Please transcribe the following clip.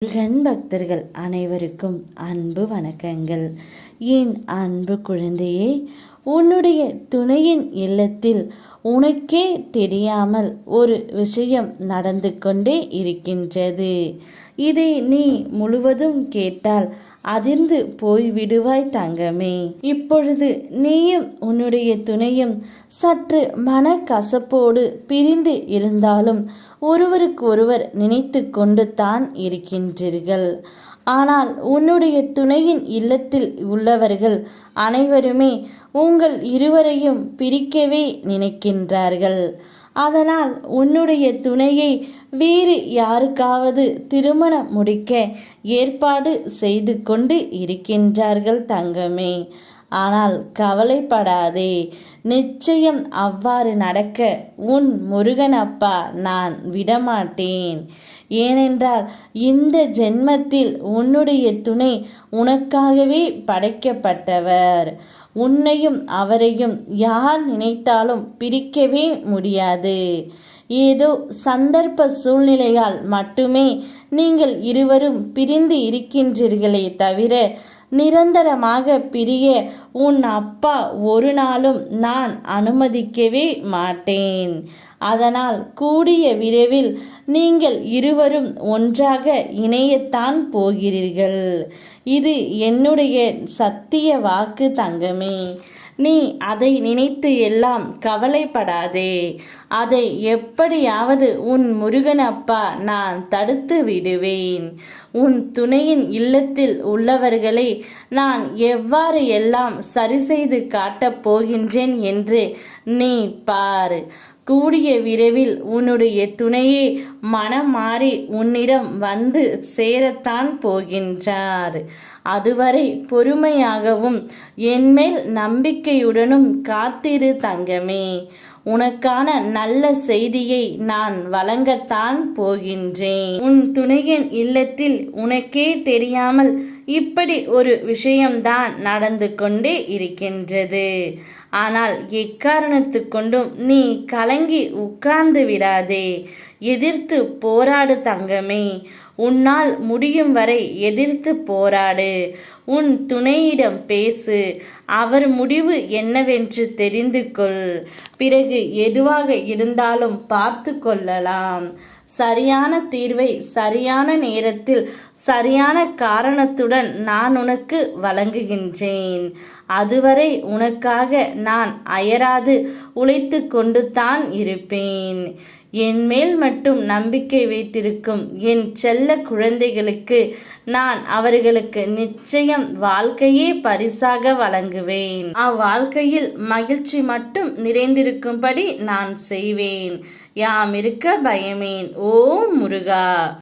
முருகன் பக்தர்கள் அனைவருக்கும் அன்பு வணக்கங்கள். என் அன்பு குழந்தையே, உன்னுடைய துணையின் இல்லத்தில் உனக்கே தெரியாமல் ஒரு விஷயம் நடந்து கொண்டே இருக்கின்றது. இதை நீ முழுவதும் கேட்டால் அதிர்ந்து போய்விடுவாய் தங்கமே. இப்பொழுது நீயும் உன்னுடைய துணையும் சற்று மனக்கசப்போடு பிரிந்து இருந்தாலும் ஒருவருக்கொருவர் நினைத்து கொண்டு தான் இருக்கின்றீர்கள். ஆனால் உன்னுடைய துணையின் இல்லத்தில் உள்ளவர்கள் அனைவருமே உங்கள் இருவரையும் பிரிக்கவே நினைக்கின்றார்கள். அதனால் உன்னுடைய துணையை வேறு யாருக்காவது திருமணம் முடிக்க ஏற்பாடு செய்து கொண்டு இருக்கின்றார்கள் தங்கமே. ஆனால் கவலைப்படாதே, நிச்சயம் அவ்வாறு நடக்க உன் முருகனப்பா நான் விடமாட்டேன். ஏனென்றால் இந்த ஜென்மத்தில் உன்னுடைய துணை உனக்காகவே படைக்கப்பட்டவர். உன்னையும் அவரையும் யார் நினைத்தாலும் பிரிக்கவே முடியாது. ஏதோ சந்தர்ப்ப சூழ்நிலையால் மட்டுமே நீங்கள் இருவரும் பிரிந்து இருக்கின்றீர்களே தவிர நிரந்தரமாக பிரிய உன் அப்பா ஒரு நாளும் நான் அனுமதிக்கவே மாட்டேன். அதனால் கூடிய விரைவில் நீங்கள் இருவரும் ஒன்றாக இணையத்தான் போகிறீர்கள். இது என்னுடைய சத்திய வாக்கு தங்கமே. நீ அதை நினைத்து எல்லாம் கவலைப்படாதே. அதை எப்படியாவது உன் முருகனப்பா நான் தடுத்து விடுவேன். உன் துணையின் இல்லத்தில் உள்ளவர்களை நான் எவ்வாறு எல்லாம் சரி செய்து காட்டப் போகின்றேன் என்று நீ பார். கூடிய விரைவில் உன்னுடைய துணையே மனம் மாறி உன்னிடம் வந்து சேரத்தான் போகின்றார். அதுவரை பொறுமையாகவும் என்மேல் நம்பிக்கையுடனும் காத்திரு தங்கமே. உனக்கான நல்ல செய்தியை நான் வழங்கத்தான் போகின்றேன். உன் துணையின் இல்லத்தில் உனக்கே தெரியாமல் இப்படி ஒரு விஷயம்தான் நடந்து கொண்டே இருக்கின்றது. ஆனால் எக்காரணத்து கொண்டும் நீ கலங்கி உட்கார்ந்து விடாதே. எதிர்த்து போராடு தங்கமே. உன்னால் முடியும் வரை எதிர்த்து போராடு. உன் துணையிடம் பேசு. அவர் முடிவு என்னவென்று தெரிந்து கொள். பிறகு எதுவாக இருந்தாலும் பார்த்து கொள்ளலாம். சரியான தீர்வை சரியான நேரத்தில் சரியான காரணத்துடன் நான் உனக்கு வழங்குகின்றேன். அதுவரை உனக்காக நான் அயராது உழைத்து கொண்டு தான் இருப்பேன். என் மேல் மட்டும் நம்பிக்கை வைத்திருக்கும் என் செல்ல குழந்தைகளுக்கு நான் அவர்களுக்கு நிச்சயம் வாழ்க்கையே பரிசாக வழங்குவேன். அவ்வாழ்க்கையில் மகிழ்ச்சி மட்டும் நிறைந்திருக்கும்படி நான் செய்வேன். யாம் இருக்க பயமேன். ஓம் முருகா.